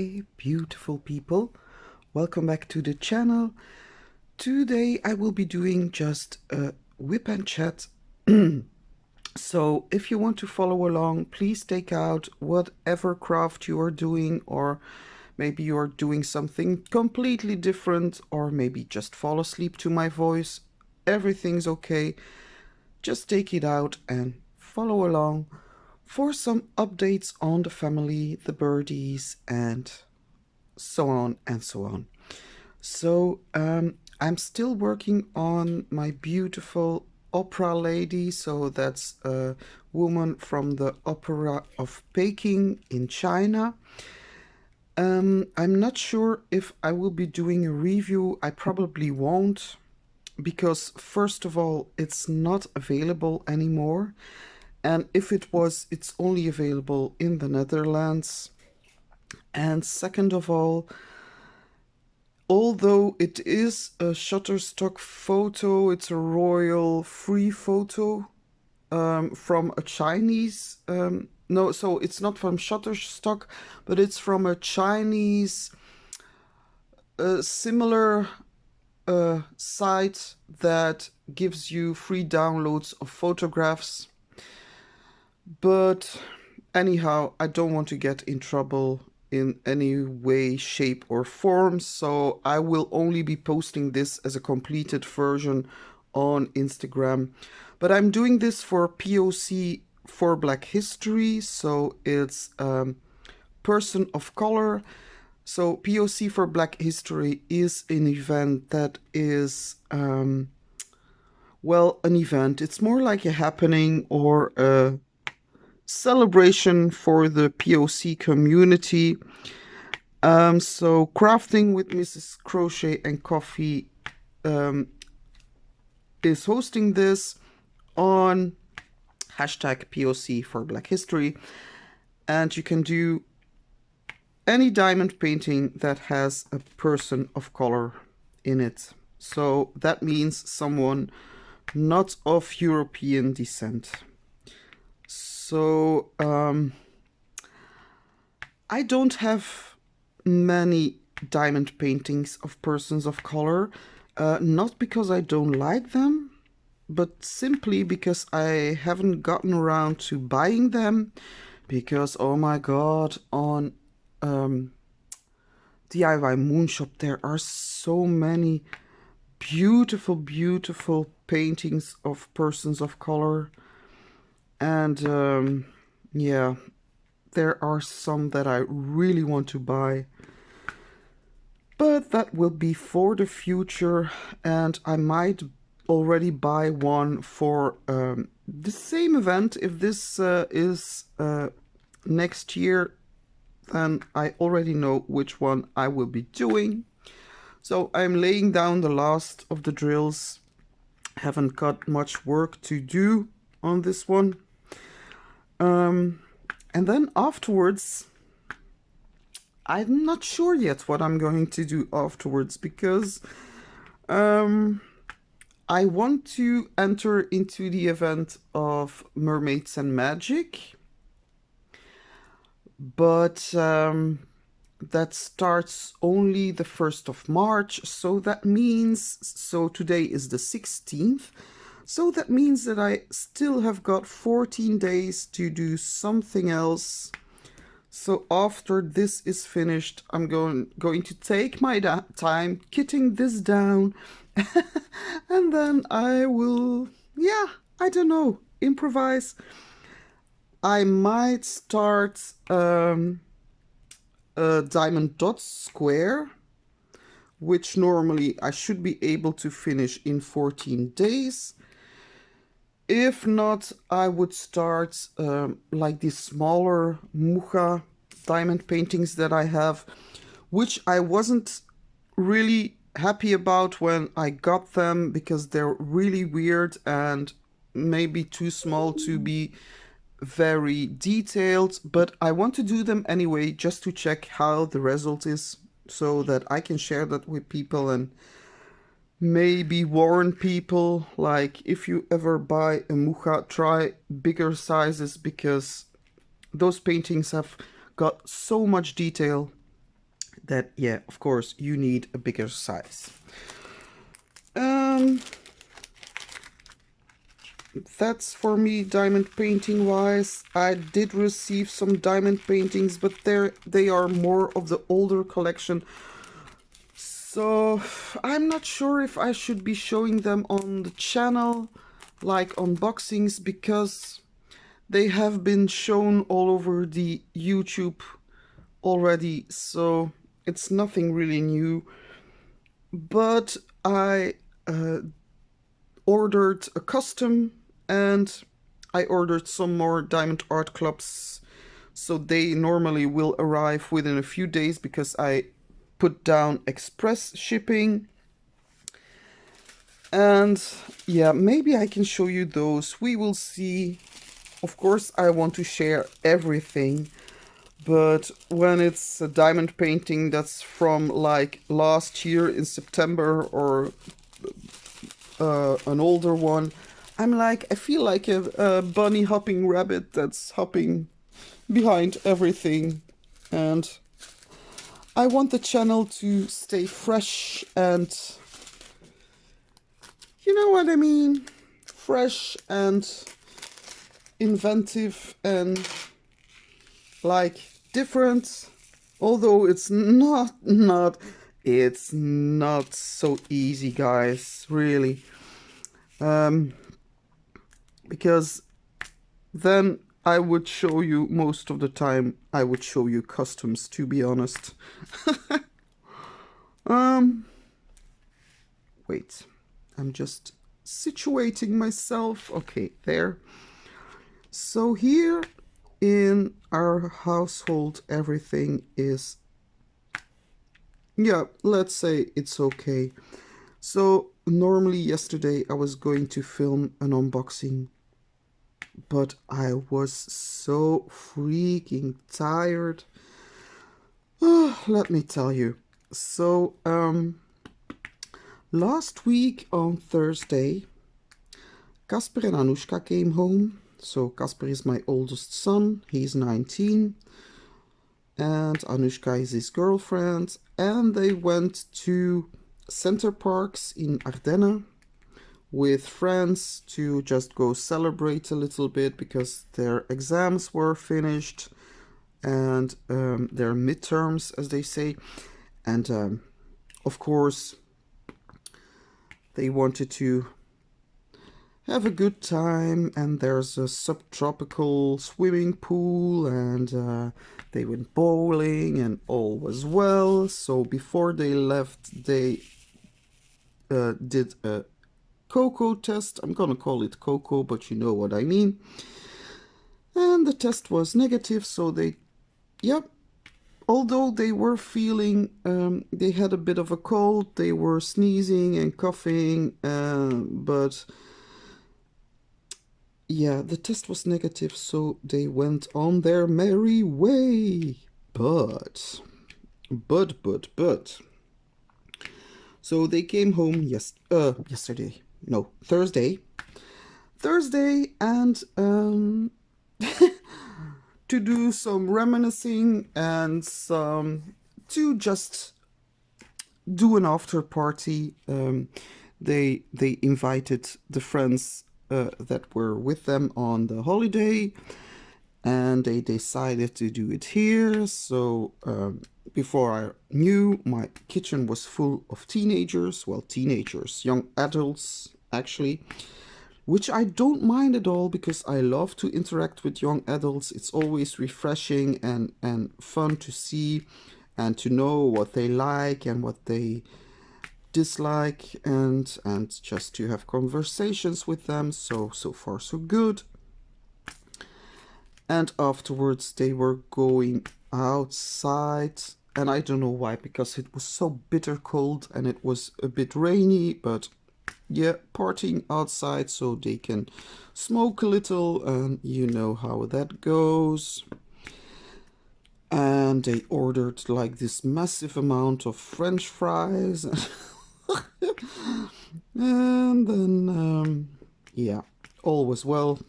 Hi, beautiful people. Welcome back to the channel. Today I will be doing just a whip and chat. So if you want to follow along, please take out whatever craft you are doing, or maybe you are doing something completely different, or maybe just fall asleep to my voice. Everything's okay. Just take it out and follow along for some updates on the family, the birdies, and so on and so on. So I'm still working on my beautiful opera lady. So that's a woman from the opera of Peking in China. I'm not sure if I will be doing a review. I probably won't, because first of all, it's not available anymore. And if it was, it's only available in the Netherlands. And second of all, although it is a Shutterstock photo, it's a royal free photo from a Chinese, no, so it's not from Shutterstock, but it's from a Chinese similar site that gives you free downloads of photographs. But anyhow, I don't want to get in trouble in any way, shape, or form, so I will only be posting this as a completed version on Instagram. But I'm doing this for POC for Black History, so it's person of color. So POC for Black History is an event that is, well, an event. It's more like a happening or a celebration for the POC community. So Crafting with Mrs. Crochet and Coffee is hosting this on hashtag POC for Black History, and you can do any diamond painting that has a person of color in it. So that means someone not of European descent. So I don't have many diamond paintings of persons of color, not because I don't like them, but simply because I haven't gotten around to buying them, because oh my god, on DIY Moonshop there are so many beautiful paintings of persons of color. And yeah, there are some that I really want to buy, but that will be for the future, and I might already buy one for the same event. If this is next year, then I already know which one I will be doing. So I'm laying down the last of the drills. Haven't got much work to do on this one. And then afterwards, I'm not sure yet what I'm going to do afterwards, because I want to enter into the event of Mermaids and Magic, but that starts only the 1st of March, so that means, so today is the 16th, so that means that I still have got 14 days to do something else. So after this is finished, I'm going to take my time kitting this down, and then I will, yeah, I don't know, improvise. I might start a diamond dot square, which normally I should be able to finish in 14 days. If not, I would start like these smaller Mucha diamond paintings that I have, which I wasn't really happy about when I got them, because they're really weird and maybe too small to be very detailed, but I want to do them anyway just to check how the result is, so that I can share that with people and maybe warn people, like, if you ever buy a Mucha, try bigger sizes, because those paintings have got so much detail that, yeah, of course, you need a bigger size. That's for me diamond painting wise. I did receive some diamond paintings, but they are more of the older collection. So I'm not sure if I should be showing them on the channel, like unboxings, because they have been shown all over the YouTube already. So it's nothing really new. But I ordered a custom, and I ordered some more diamond art clubs, so they normally will arrive within a few days because I put down express shipping. And yeah, maybe I can show you those. We will see. Of course, I want to share everything, but when it's a diamond painting that's from like last year in September, or an older one, I'm like, I feel like a bunny hopping rabbit that's hopping behind everything. And I want the channel to stay fresh and, you know what I mean? Fresh and inventive and like different. Although it's not so easy, guys, really. Because then I would show you, most of the time I would show you customs, to be honest. Wait, I'm just situating myself. Okay, there. So here in our household, everything is, yeah, let's say it's okay. So normally yesterday I was going to film an unboxing, but I was so freaking tired. Let me tell you. So last week on Thursday, Casper and Anushka came home. So Casper is my oldest son, he's 19, and Anushka is his girlfriend, and they went to Center Parks in Ardennes with friends to just go celebrate a little bit because their exams were finished and their midterms, as they say. And of course they wanted to have a good time, and there's a subtropical swimming pool, and they went bowling and all was well. So before they left, they did a Coco test. I'm gonna call it Coco, but you know what I mean. And the test was negative, so they, yep, although they were feeling, they had a bit of a cold, they were sneezing and coughing, but yeah, the test was negative, so they went on their merry way. But. So they came home yesterday. No, Thursday. And to do some reminiscing and to just do an after party. They invited the friends that were with them on the holiday, and they decided to do it here. So before I knew, my kitchen was full of teenagers, well, teenagers, young adults actually, which I don't mind at all because I love to interact with young adults. It's always refreshing and fun to see and to know what they like and what they dislike, and just to have conversations with them. So far so good. And afterwards they were going outside, and I don't know why, because it was so bitter cold and it was a bit rainy, but yeah, partying outside so they can smoke a little, and you know how that goes. And they ordered like this massive amount of French fries. And then yeah, all was well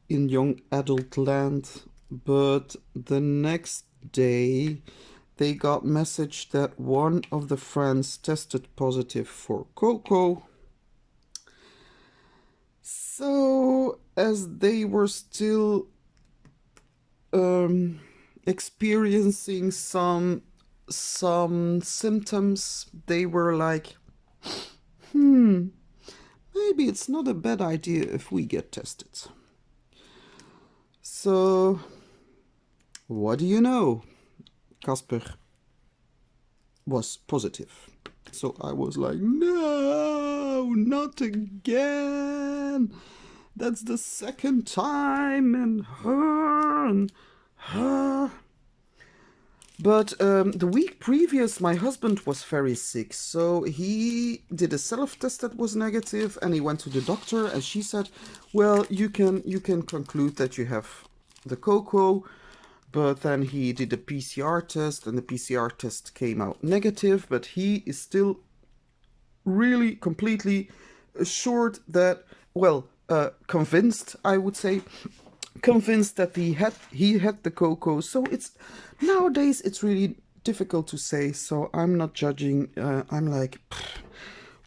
in young adult land. But the next day, they got message that one of the friends tested positive for Coco. So as they were still experiencing some symptoms, they were like, maybe it's not a bad idea if we get tested. So what do you know? Casper was positive. So I was like, no, not again. That's the second time, and her. But the week previous, my husband was very sick, so he did a self-test that was negative, and he went to the doctor, and she said, well, you can conclude that you have the Coco. But then he did a PCR test, and the PCR test came out negative, but he is still really completely assured that, well, convinced, I would say, convinced that he had the Coco. So it's nowadays it's really difficult to say, so I'm not judging. I'm like,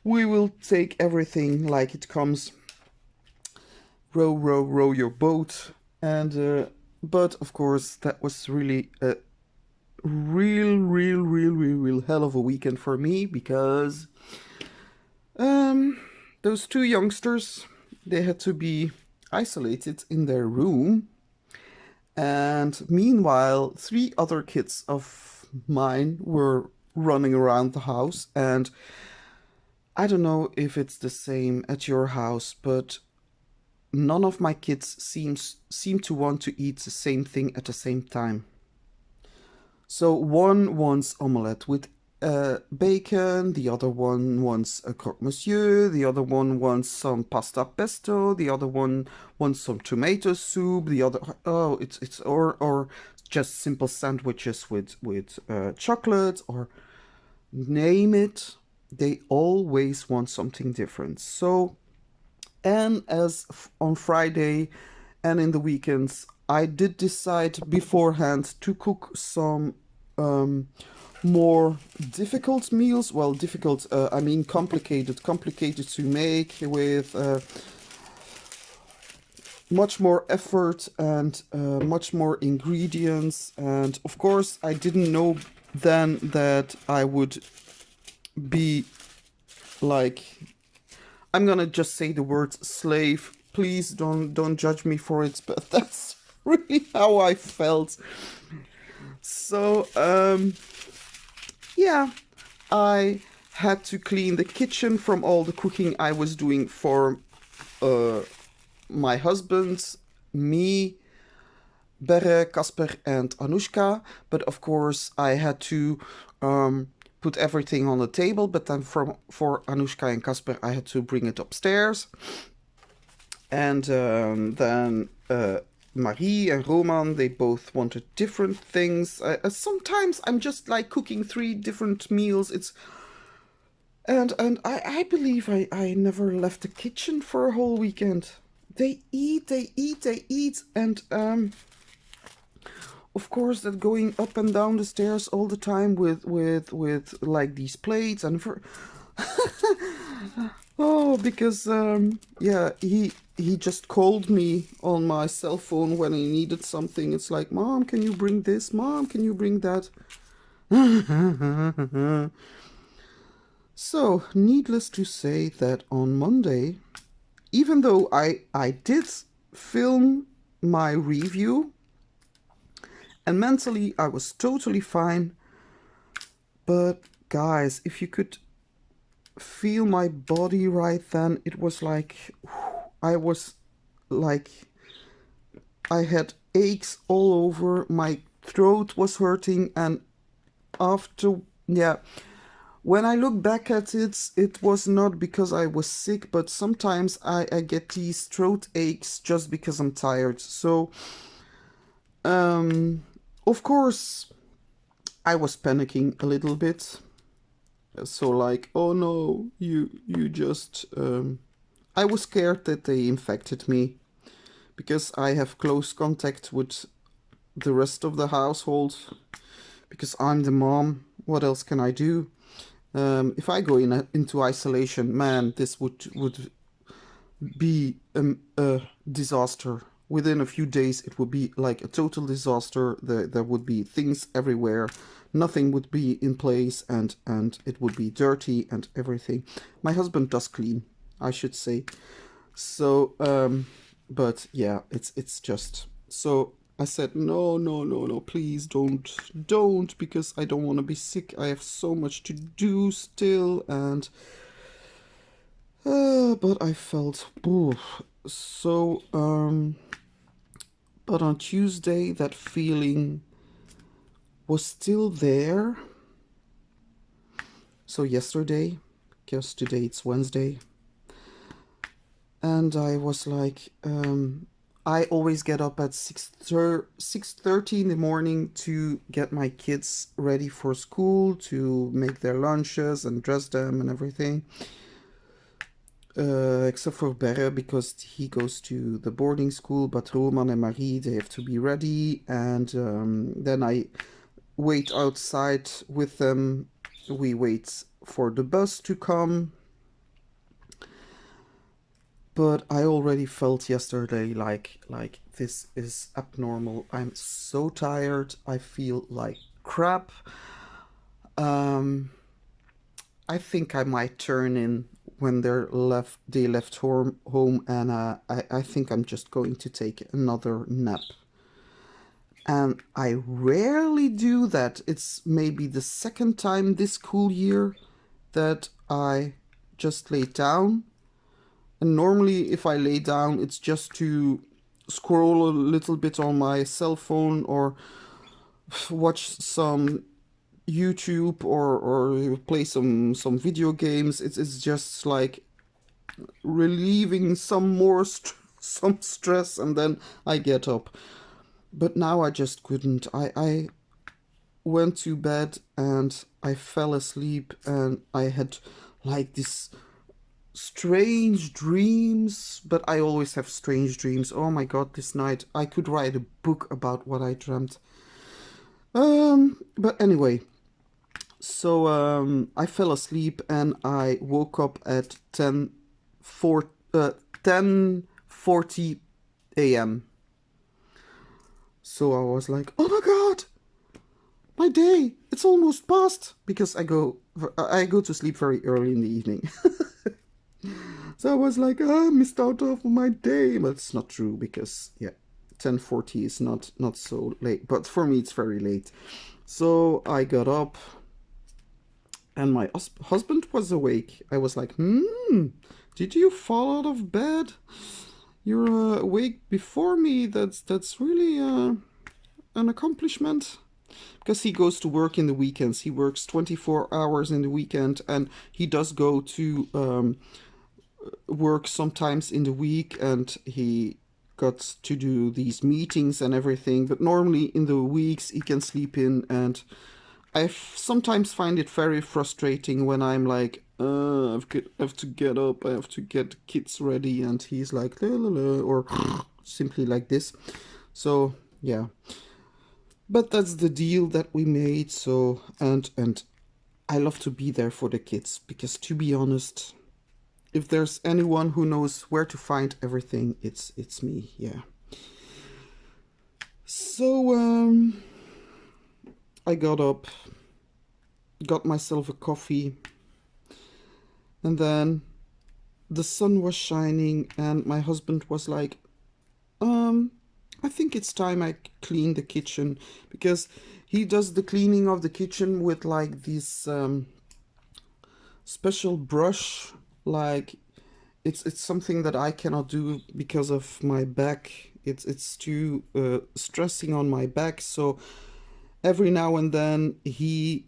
we will take everything like it comes. Row, row, row your boat. And but of course that was really a real hell of a weekend for me, because those two youngsters, they had to be isolated in their room, and meanwhile 3 other kids of mine were running around the house. And I don't know if it's the same at your house, but none of my kids seem to want to eat the same thing at the same time. So one wants omelette with bacon, the other one wants a croque monsieur, the other one wants some pasta pesto, the other one wants some tomato soup, the other, oh, it's or just simple sandwiches with chocolate, or name it. They always want something different. So, and as on Friday and in the weekends, I did decide beforehand to cook some more difficult meals. Well, difficult, I mean complicated to make, with much more effort and much more ingredients. And of course, I didn't know then that I would be like, I'm gonna just say the word slave. Please don't judge me for it, but that's really how I felt. So yeah, I had to clean the kitchen from all the cooking I was doing for my husband, me, Berre, Casper, and Anushka. But of course, I had to put everything on the table. But then for Anushka and Casper, I had to bring it upstairs. And then Marie and Roman, they both wanted different things. Sometimes I'm just like cooking 3 different meals. And I believe I never left the kitchen for a whole weekend. They eat, and of course that going up and down the stairs all the time with like these plates and oh, because yeah, he just called me on my cell phone when he needed something. It's like, Mom, can you bring this? Mom, can you bring that? So, needless to say that on Monday, even though I did film my review, and mentally I was totally fine, but guys, if you could feel my body right then, it was like, I was like, I had aches all over, my throat was hurting, and after, yeah, when I look back at it, it was not because I was sick, but sometimes I get these throat aches just because I'm tired. So, of course, I was panicking a little bit. So like, oh no, you just, I was scared that they infected me, because I have close contact with the rest of the household, because I'm the mom. What else can I do? If I go into isolation, man, this would be a disaster. Within a few days, it would be like a total disaster. There would be things everywhere. Nothing would be in place, and it would be dirty and everything. My husband does clean, I should say. So, but yeah, it's just so. I said no, no, no, no, please don't, because I don't want to be sick. I have so much to do still, and but I felt so. But on Tuesday, that feeling was still there. So yesterday, because today it's Wednesday, and I was like, I always get up at 6:30 in the morning to get my kids ready for school, to make their lunches and dress them and everything. Except for Berre, because he goes to the boarding school, but Roman and Marie, they have to be ready, and then I wait outside with them. We wait for the bus to come. But I already felt yesterday like this is abnormal. I'm so tired. I feel like crap. Um, I think I might turn in when they left home, and I think I'm just going to take another nap. And I rarely do that. It's maybe the second time this school year that I just lay down. And normally if I lay down, it's just to scroll a little bit on my cell phone, or watch some YouTube, or play some video games. It's just like relieving some more some stress, and then I get up. But now I just couldn't. I went to bed and I fell asleep, and I had like this strange dreams. But I always have strange dreams. Oh my god, this night I could write a book about what I dreamt. But anyway, so I fell asleep and I woke up at 10:40 a.m. So I was like, oh my god, my day, it's almost past, because I go to sleep very early in the evening. So I was like, I missed out of my day. But it's not true, because yeah, 10:40 is not so late, but for me it's very late. So I got up, and my husband was awake. I was like, did you fall out of bed? You're awake before me. That's really an accomplishment. Because he goes to work in the weekends. He works 24 hours in the weekend, and he does go to work sometimes in the week, and he got to do these meetings and everything. But normally in the weeks he can sleep in, and I sometimes find it very frustrating when I'm like, I have to get up, I have to get the kids ready, and he's like, la, la, la, or simply like this. So yeah, but that's the deal that we made. So and I love to be there for the kids, because to be honest, if there's anyone who knows where to find everything, it's me. Yeah. So I got up, got myself a coffee, and then the sun was shining, and my husband was like, I think it's time I clean the kitchen, because he does the cleaning of the kitchen with like this special brush. Like it's something that I cannot do because of my back. It's too stressing on my back. So every now and then he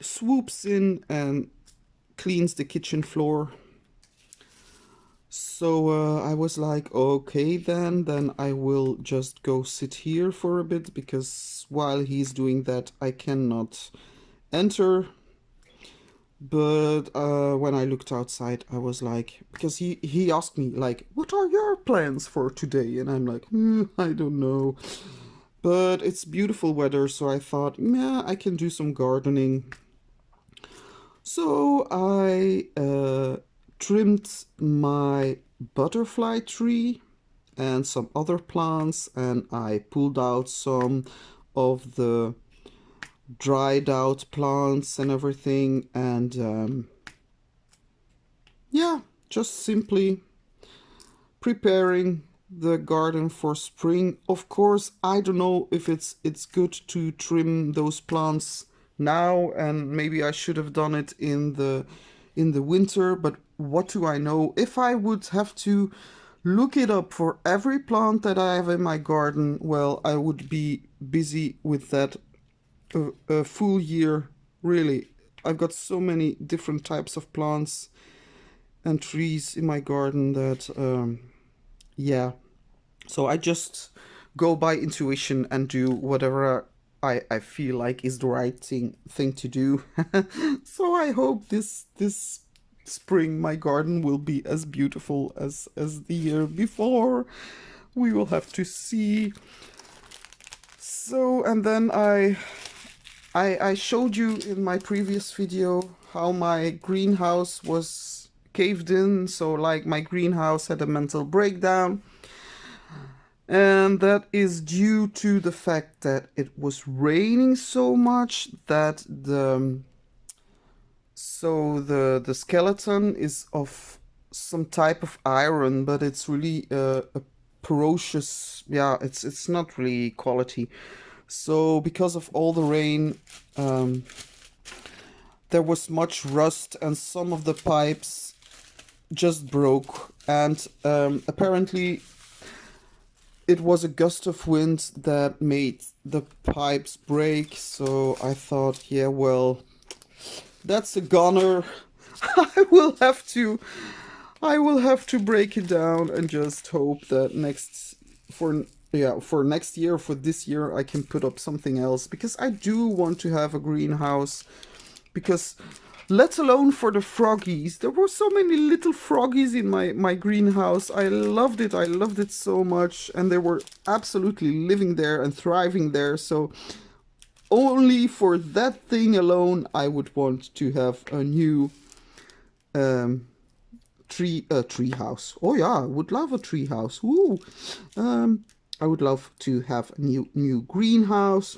swoops in and cleans the kitchen floor. So I was like, okay, then I will just go sit here for a bit, because while he's doing that, I cannot enter. But when I looked outside, I was like, because he asked me like, what are your plans for today? And I'm like, I don't know. but it's beautiful weather, so I thought, yeah, I can do some gardening. So I trimmed my butterfly tree and some other plants, and I pulled out some of the dried out plants and everything, and yeah, just simply preparing the garden for spring. Of course, I don't know if it's good to trim those plants now, and maybe I should have done it in the winter, but what do I know? If I would have to look it up for every plant that I have in my garden, well, I would be busy with that a full year, really. I've got so many different types of plants and trees in my garden that yeah, so I just go by intuition and do whatever I feel like is the right thing to do. So I hope this spring my garden will be as beautiful as the year before. We will have to see. So, and then I showed you in my previous video how my greenhouse was caved in. So like my greenhouse had a mental breakdown, and that is due to the fact that it was raining so much that the skeleton is of some type of iron, but it's really a porous, yeah, it's not really quality. So because of all the rain, there was much rust, and some of the pipes just broke, and apparently it was a gust of wind that made the pipes break. So I thought, yeah, well, that's a goner. I will have to I will have to break it down and just hope that for next year, for this year, I can put up something else, because I do want to have a greenhouse. Because let alone for the froggies, there were so many little froggies in my greenhouse. I loved it so much, and they were absolutely living there and thriving there. So only for that thing alone I would want to have a new tree house. Oh yeah, I would love a tree house. Woo. I would love to have a new greenhouse.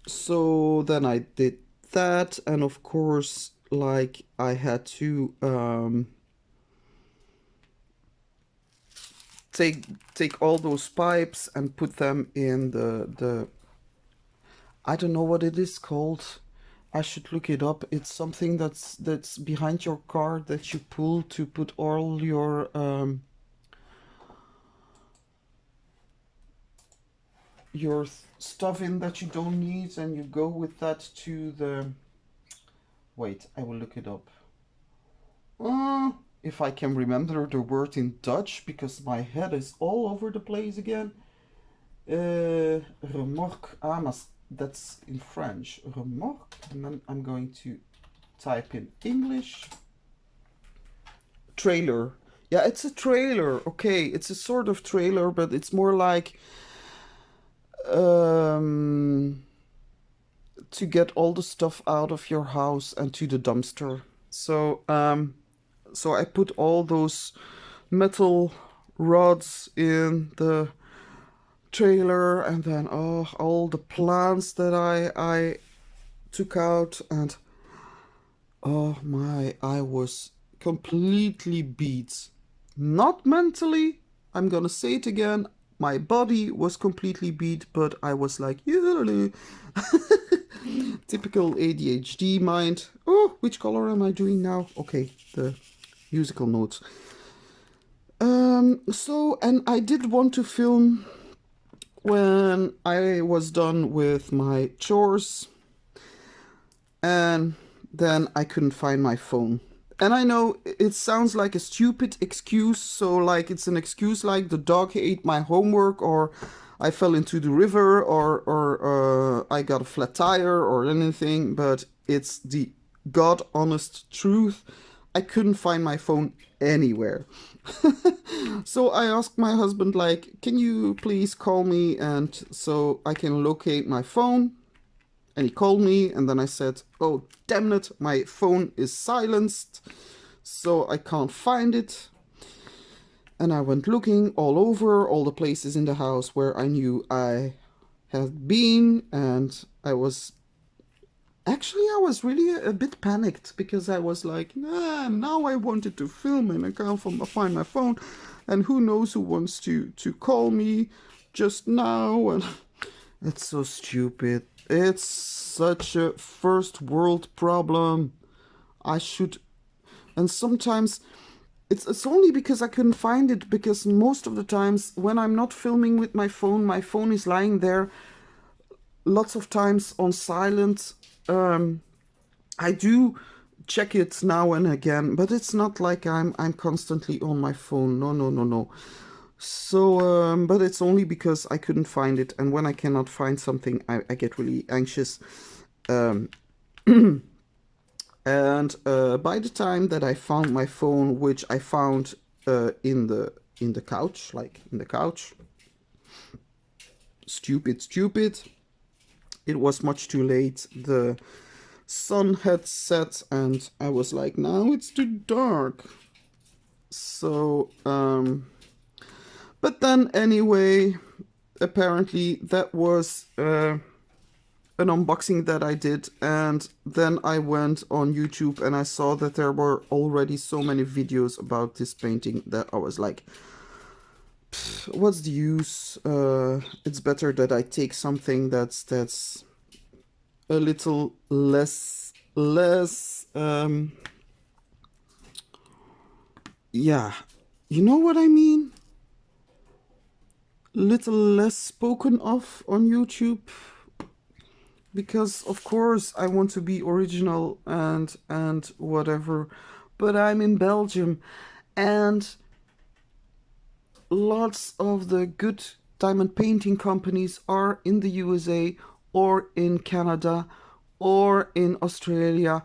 So then I did that, and of course, like, I had to take all those pipes and put them in the I don't know what it is called. I should look it up. It's something that's behind your car that you pull to put all your stuff in that you don't need, and you go with that to the... Wait, I will look it up. If I can remember the word in Dutch, because my head is all over the place again. Remorque. That's in French. Remorque. And then I'm going to type in English. Trailer. Yeah, it's a trailer. Okay, it's a sort of trailer, but it's more like to get all the stuff out of your house and to the dumpster. So so I put all those metal rods in the trailer, and then all the plants that I took out, and oh my, I was completely beat. Not mentally, I'm gonna say it again, my body was completely beat, but I was like, yeah. Typical ADHD mind. Oh, which color am I doing now? Okay, the musical notes. So, and I did want to film when I was done with my chores, and then I couldn't find my phone. And I know it sounds like a stupid excuse, so like it's an excuse like the dog ate my homework, or I fell into the river, or I got a flat tire or anything, but it's the God honest truth. I couldn't find my phone anywhere. So I asked my husband, like, can you please call me and so I can locate my phone? And he called me, and then I said, oh, damn it, my phone is silenced, so I can't find it. And I went looking all over, all the places in the house where I knew I had been, and I was really a bit panicked because I was like, nah, now I wanted to film and I can't find my phone, and who knows who wants to call me just now. And it's so stupid. It's such a first world problem. I should, and sometimes it's only because I couldn't find it, because most of the times when I'm not filming with my phone is lying there lots of times on silent. I do check it now and again, but it's not like I'm constantly on my phone. No. So, but it's only because I couldn't find it, and when I cannot find something, I get really anxious. And by the time that I found my phone, which I found in the couch, like in the couch, stupid, it was much too late. The sun had set, and I was like, now it's too dark. So, but then anyway, apparently that was an unboxing that I did, and then I went on YouTube and I saw that there were already so many videos about this painting that I was like, what's the use? It's better that I take something that's a little less yeah, you know what I mean? Little less spoken of on YouTube, because of course I want to be original and whatever, but I'm in Belgium, and lots of the good diamond painting companies are in the USA or in Canada or in Australia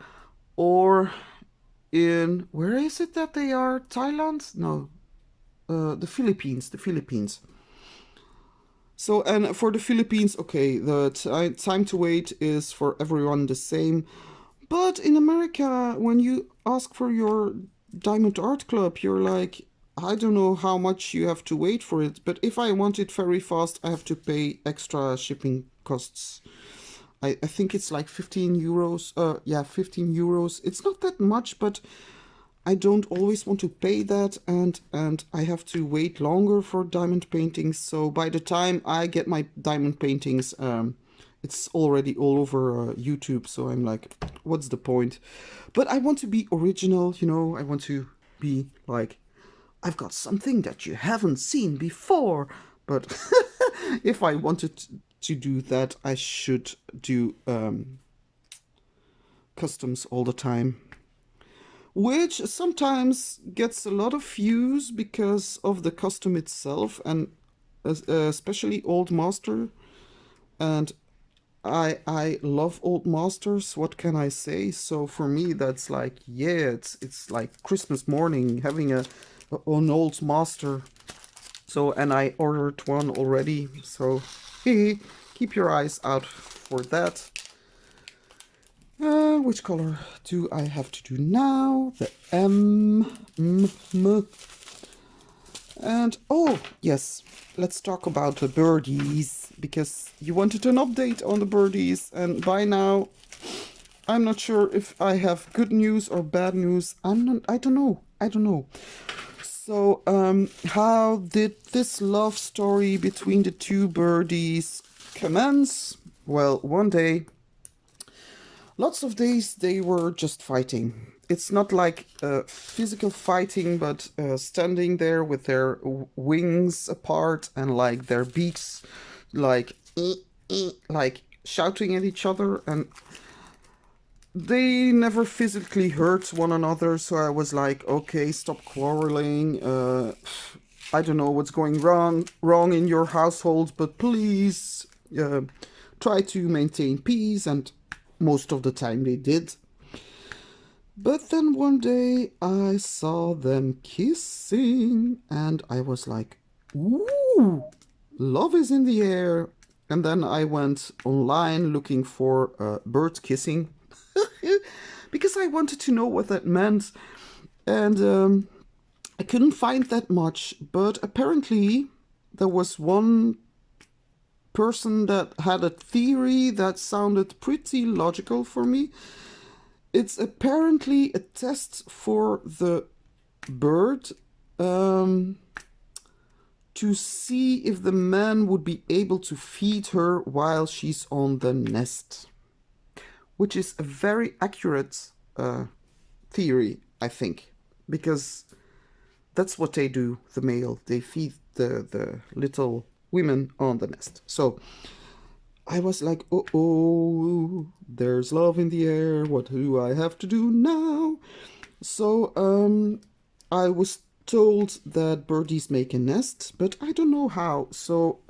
or in, where is it that they are? Thailand? No, the Philippines. So, and for the Philippines, okay, the time to wait is for everyone the same. But in America, when you ask for your Diamond Art Club, you're like, I don't know how much you have to wait for it, but if I want it very fast, I have to pay extra shipping costs. I think it's like 15 euros. Yeah, 15 euros. It's not that much, but I don't always want to pay that, and I have to wait longer for diamond paintings. So by the time I get my diamond paintings, it's already all over YouTube. So I'm like, what's the point? But I want to be original, you know. I want to be like, I've got something that you haven't seen before. But if I wanted to do that, I should do customs all the time, which sometimes gets a lot of views because of the custom itself, and especially Old Master. And I love Old Masters, what can I say? So for me, that's like, yeah, it's like Christmas morning having an Old Master. So, and I ordered one already, so keep your eyes out for that. Which color do I have to do now? The M. And, oh, yes, let's talk about the birdies, because you wanted an update on the birdies, and by now, I'm not sure if I have good news or bad news. I don't know. So, how did this love story between the two birdies commence? Well, one day, lots of days they were just fighting. It's not like physical fighting, but standing there with their wings apart and like their beaks, like shouting at each other, and they never physically hurt one another. So I was like, okay, stop quarreling. I don't know what's going wrong in your household, but please try to maintain peace. And most of the time they did. But then one day I saw them kissing and I was like, ooh, love is in the air. And then I went online looking for birds kissing because I wanted to know what that meant. And I couldn't find that much. But apparently, there was one person that had a theory that sounded pretty logical for me. It's apparently a test for the bird um, to see if the man would be able to feed her while she's on the nest, which is a very accurate theory, I think, because that's what they do, the male. They feed the little women on the nest. So I was like, oh, there's love in the air. What do I have to do now? So I was told that birdies make a nest, but I don't know how. So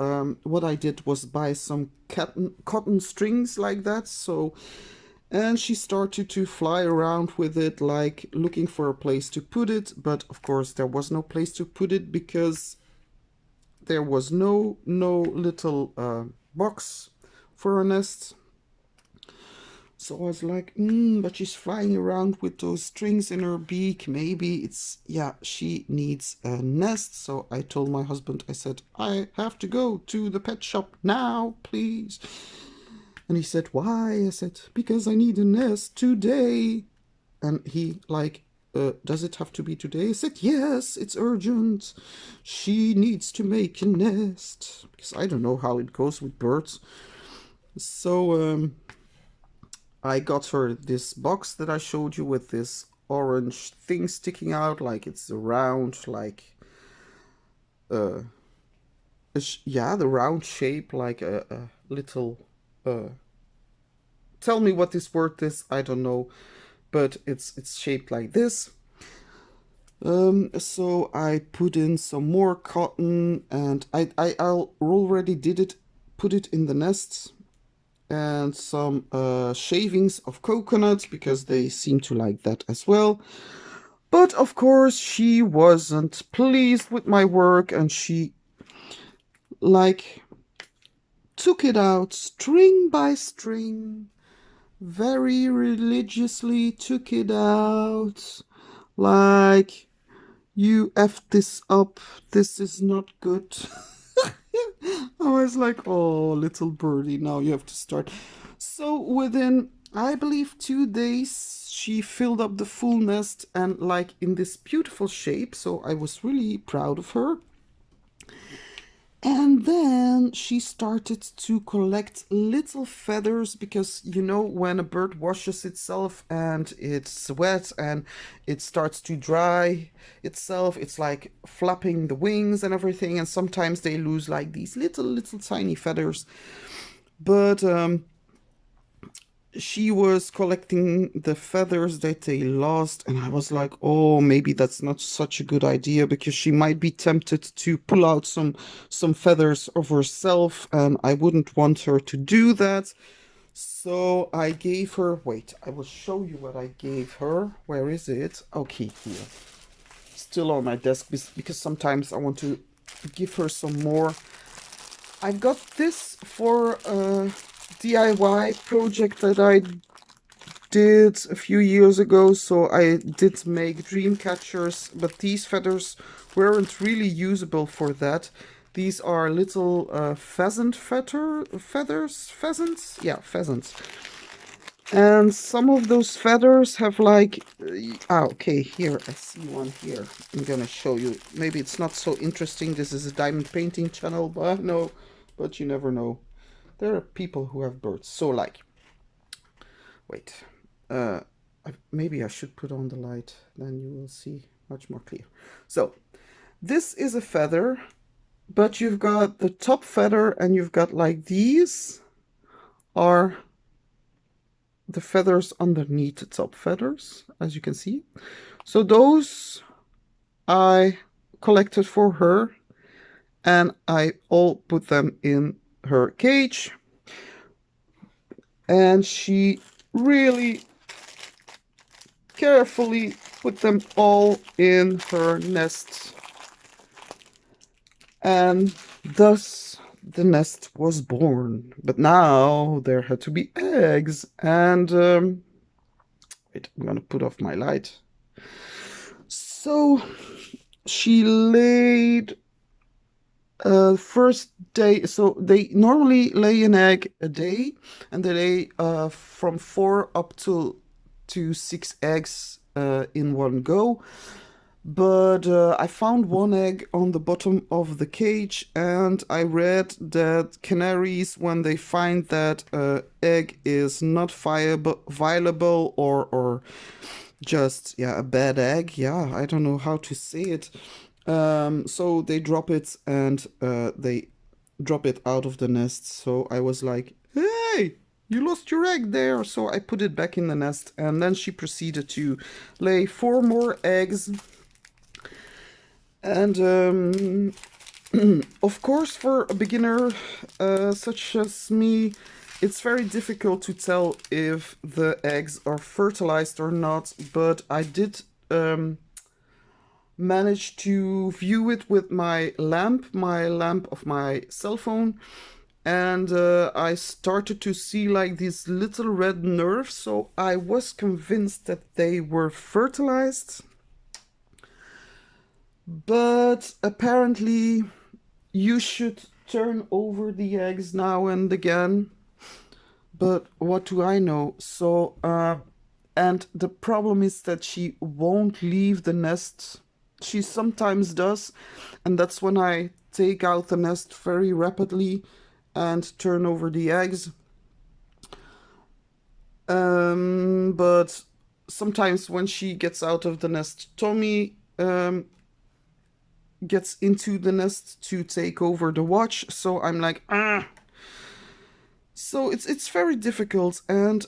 what I did was buy some cotton strings like that. So and she started to fly around with it, like looking for a place to put it. But of course, there was no place to put it because there was no little box for a nest. So I was like, but she's flying around with those strings in her beak. Maybe it's, yeah, she needs a nest. So I told my husband, I said, I have to go to the pet shop now, please. And he said, why? I said, because I need a nest today. And he like, does it have to be today? I said, yes, it's urgent. She needs to make a nest. Because I don't know how it goes with birds. So I got her this box that I showed you with this orange thing sticking out, like it's a round, like yeah, the round shape, like a little tell me what this word is, I don't know, but it's shaped like this. So I put in some more cotton, and I already put it in the nest, and some shavings of coconut because they seem to like that as well. But of course, she wasn't pleased with my work, and she like took it out string by string, very religiously took it out, like, you effed this up, this is not good. I was like, oh, little birdie, now you have to start. So within, I believe, 2 days, she filled up the full nest and like in this beautiful shape. So I was really proud of her. And then she started to collect little feathers because, you know, when a bird washes itself and it's wet and it starts to dry itself, it's like flapping the wings and everything. And sometimes they lose like these little tiny feathers. But she was collecting the feathers that they lost, and I was like, oh, maybe that's not such a good idea because she might be tempted to pull out some feathers of herself, and I wouldn't want her to do that. So I gave her, wait, I will show you what I gave her. Where is it? Okay, here. Still on my desk because sometimes I want to give her some more. I got this for a DIY project that I did a few years ago. So I did make dream catchers, but these feathers weren't really usable for that. These are little pheasants, yeah, pheasants. And some of those feathers have like, okay, here, I see one here. I'm gonna show you. Maybe it's not so interesting. This is a diamond painting channel, but no, but you never know. There are people who have birds. So like, wait, maybe I should put on the light, then you will see much more clear. So this is a feather, but you've got the top feather and you've got like these are the feathers underneath the top feathers, as you can see. So those I collected for her, and I all put them in her cage. And she really carefully put them all in her nest. And thus the nest was born. But now there had to be eggs. And wait, I'm gonna put off my light. So she laid first day. So they normally lay an egg a day, and they lay from 4 up to 6 eggs in one go. But I found one egg on the bottom of the cage, and I read that canaries, when they find that egg is not viable or just, yeah, a bad egg, yeah, I don't know how to say it. So they drop it, and they drop it out of the nest. So I was like, hey, you lost your egg there. So I put it back in the nest, and then she proceeded to lay 4 more eggs. And of course, for a beginner such as me, it's very difficult to tell if the eggs are fertilized or not, but I did manage to view it with my lamp of my cell phone, and I started to see like these little red nerves, so I was convinced that they were fertilized. But apparently you should turn over the eggs now and again. But what do I know? So, and the problem is that she won't leave the nest. She sometimes does, and that's when I take out the nest very rapidly and turn over the eggs. But sometimes when she gets out of the nest, Tommy gets into the nest to take over the watch, so I'm like, ah. So it's very difficult, and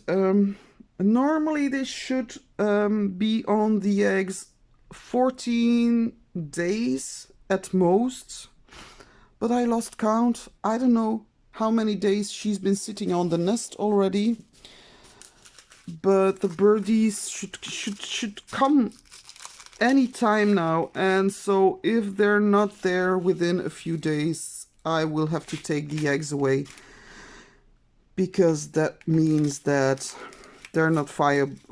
normally they should be on the eggs 14 days at most, but I lost count. I don't know how many days she's been sitting on the nest already, but the birdies should come anytime now, and so if they're not there within a few days, I will have to take the eggs away, because that means that they're not viable,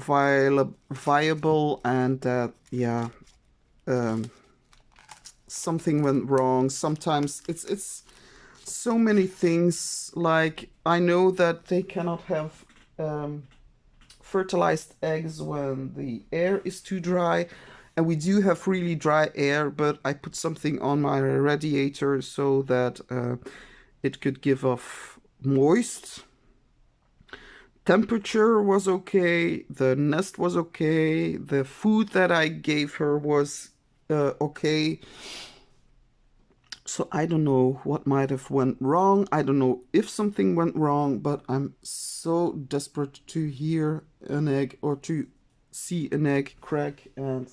and that, yeah, something went wrong. Sometimes it's so many things. Like, I know that they cannot have fertilized eggs when the air is too dry, and we do have really dry air, but I put something on my radiator so that it could give off moist. Temperature was okay, the nest was okay, the food that I gave her was okay. So I don't know what might have went wrong. I don't know if something went wrong, but I'm so desperate to hear an egg, or to see an egg crack. And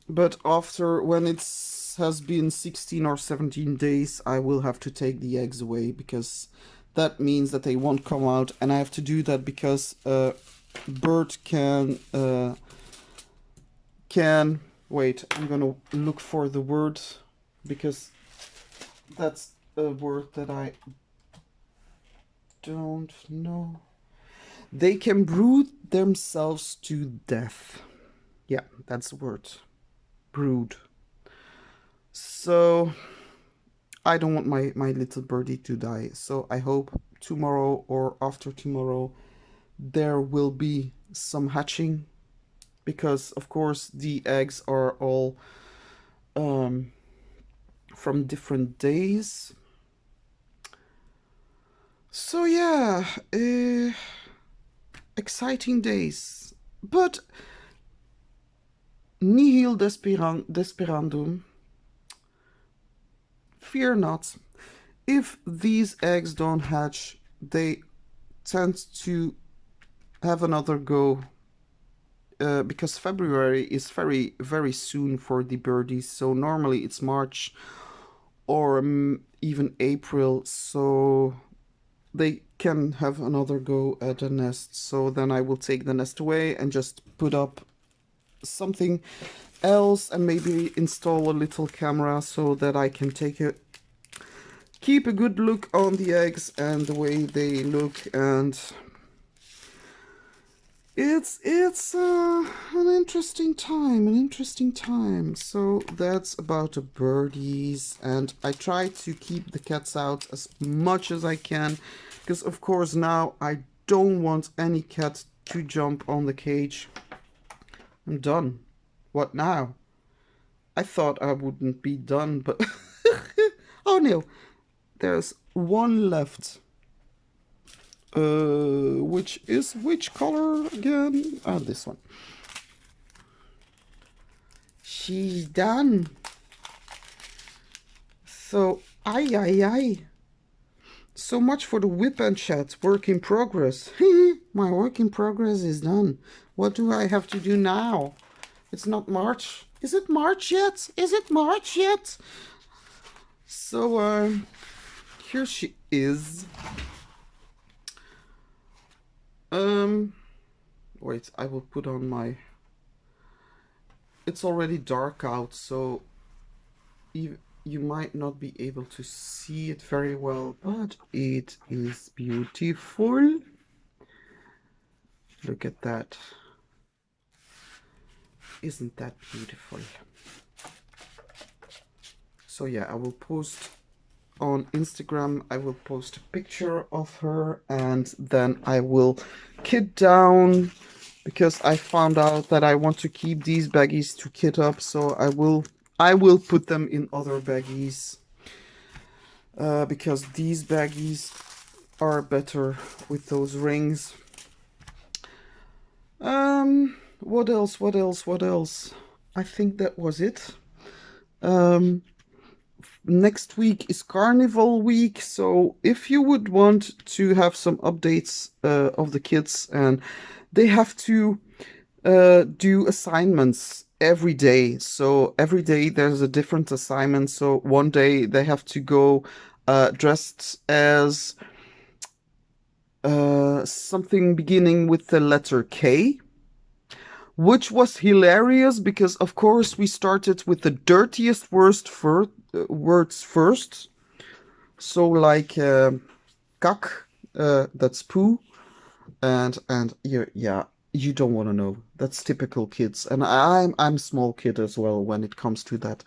but after, when it's has been 16 or 17 days, I will have to take the eggs away, because that means that they won't come out, and I have to do that because bird can wait, I'm gonna look for the word, because that's a word that I don't know. They can brood themselves to death. Yeah, that's the word. Brood. So I don't want my little birdie to die. So I hope tomorrow or after tomorrow there will be some hatching, because of course the eggs are all from different days. So yeah, exciting days, but nihil desperandum. Fear not. If these eggs don't hatch, they tend to have another go, because February is very, very soon for the birdies. So normally it's March or even April. So they can have another go at a nest. So then I will take the nest away and just put up something else and maybe install a little camera so that I can keep a good look on the eggs and the way they look. And it's an interesting time. So that's about the birdies, and I try to keep the cats out as much as I can, because of course now I don't want any cat to jump on the cage. I'm done. What now? I thought I wouldn't be done, but oh no, there's one left. Which is which color again? Ah, this one. She's done. So, ay. So much for the Wip and Chat work in progress. My work in progress is done. What do I have to do now? It's not March. Is it March yet? Is it March yet? So, here she is. Wait, I will put on my... It's already dark out, so you might not be able to see it very well, but it is beautiful. Look at that. Isn't that beautiful? So yeah, I will post on Instagram, I will post a picture of her, and then I will kit down, because I found out that I want to keep these baggies to kit up, so I will put them in other baggies, because these baggies are better with those rings. What else? I think that was it. Next week is Carnival week, so if you would want to have some updates of the kids, and they have to do assignments every day. So every day there's a different assignment. So one day they have to go dressed as something beginning with the letter K, which was hilarious because, of course, we started with the dirtiest words first. So like kak, that's poo, and yeah, you don't want to know. That's typical kids, and I'm small kid as well when it comes to that.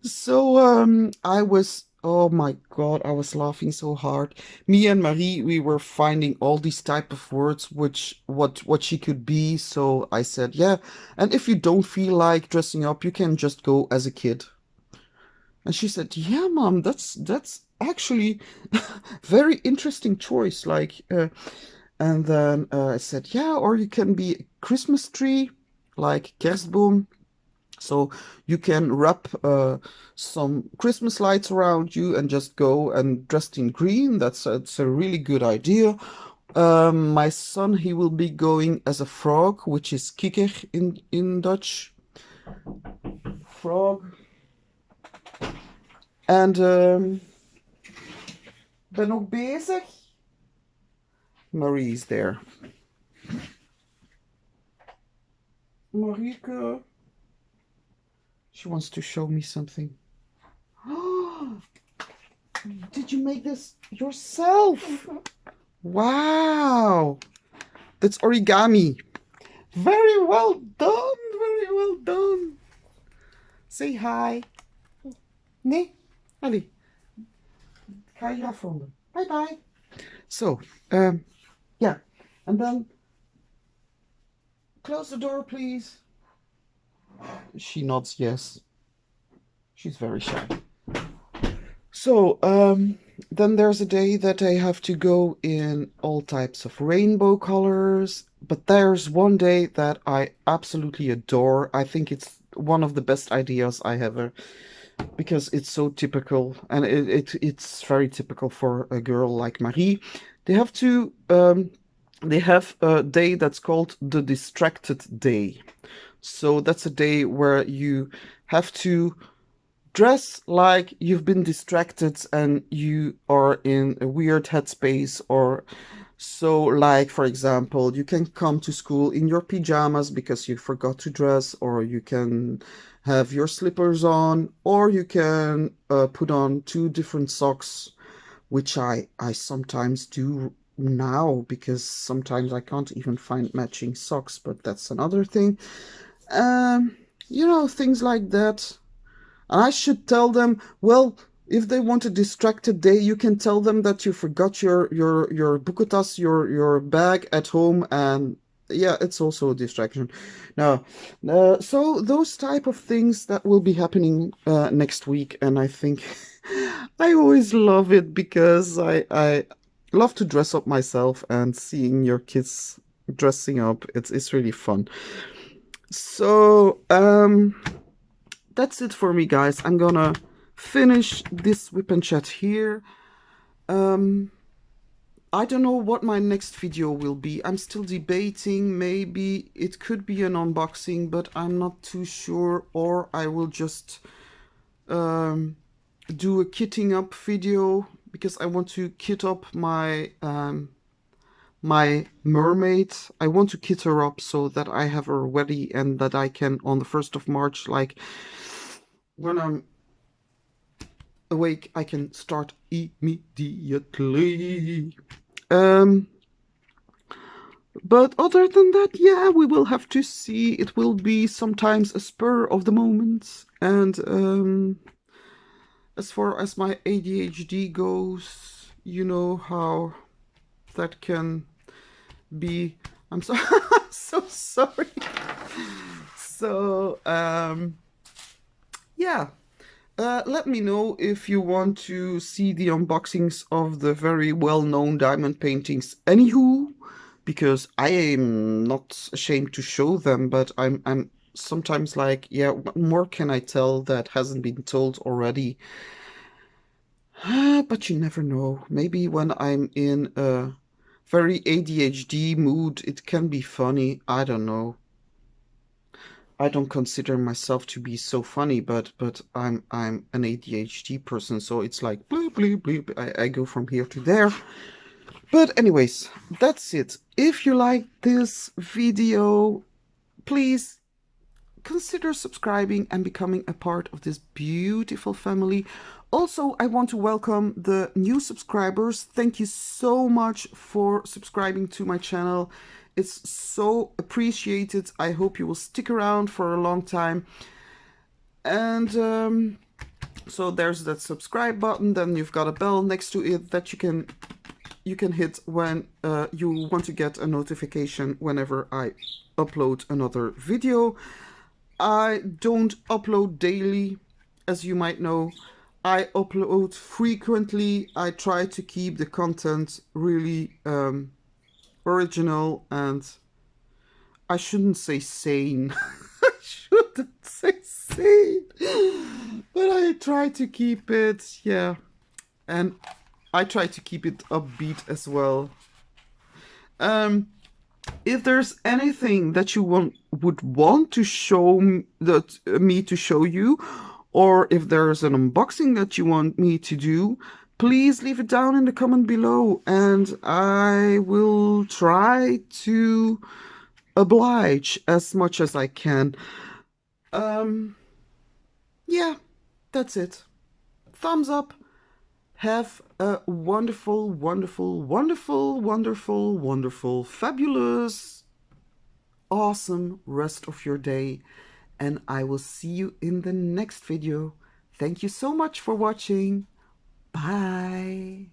So I was, oh my god, I was laughing so hard. Me and Marie, we were finding all these type of words what she could be. So I said, yeah, and if you don't feel like dressing up, you can just go as a kid. And she said, yeah, mom, that's actually very interesting choice. Like, and then I said, yeah, or you can be a Christmas tree, like kerstboom. So you can wrap some Christmas lights around you and just go and dressed in green. That's a really good idea. My son, he will be going as a frog, which is kikker in Dutch. Frog. En ben ook bezig. Marie's there. Marieke. She wants to show me something. Did you make this yourself? Wow. That's origami. Very well done. Very well done. Say hi. Nee? Allee. Ik ga je afronden. Bye bye. So, yeah. And then close the door, please. She nods yes. She's very shy. So, then there's a day that I have to go in all types of rainbow colors. But there's one day that I absolutely adore. I think it's one of the best ideas I ever, because it's so typical, and it's very typical for a girl like Marie. They have to they have a day that's called the distracted day. So that's a day where you have to dress like you've been distracted and you are in a weird headspace, or so, like, for example, you can come to school in your pajamas because you forgot to dress, or you can have your slippers on, or you can put on two different socks, which I sometimes do now because sometimes I can't even find matching socks, but that's another thing. Um, you know, things like that. And I should tell them, well, if they want a distracted day, you can tell them that you forgot your bukutas, your bag at home, and yeah, it's also a distraction. Now, so those type of things that will be happening next week, and I think I always love it because I love to dress up myself, and seeing your kids dressing up, it's really fun. So, that's it for me, guys. I'm gonna finish this Whip and Chat here. I don't know what my next video will be. I'm still debating. Maybe it could be an unboxing, but I'm not too sure. Or I will just do a kitting up video because I want to kit up my my mermaid. I want to kit her up so that I have her ready and that I can, on the 1st of March, like when I'm awake, I can start immediately. But other than that, yeah, we will have to see. It will be sometimes a spur of the moment. And as far as my ADHD goes, you know how that can be. I'm so so sorry. So yeah. Let me know if you want to see the unboxings of the very well-known diamond paintings. Anywho, because I am not ashamed to show them, but I'm sometimes like, yeah, what more can I tell that hasn't been told already? But you never know. Maybe when I'm in a very ADHD mood, it can be funny. I don't know. I don't consider myself to be so funny, but I'm an ADHD person, so it's like bleep bleep bleep. I go from here to there. But anyways, that's it. If you like this video, please consider subscribing and becoming a part of this beautiful family. Also, I want to welcome the new subscribers. Thank you so much for subscribing to my channel. It's so appreciated. I hope you will stick around for a long time. And so there's that subscribe button. Then you've got a bell next to it that you can hit when you want to get a notification whenever I upload another video. I don't upload daily, as you might know. I upload frequently. I try to keep the content really original, and I shouldn't say sane. I shouldn't say sane. But I try to keep it, yeah. And I try to keep it upbeat as well. If there's anything that you would want to show me to show you, or if there's an unboxing that you want me to do, please leave it down in the comment below, and I will try to oblige as much as I can. Yeah, that's it. Thumbs up. Have a wonderful, wonderful, wonderful, wonderful, wonderful, fabulous, awesome rest of your day. And I will see you in the next video. Thank you so much for watching. Bye.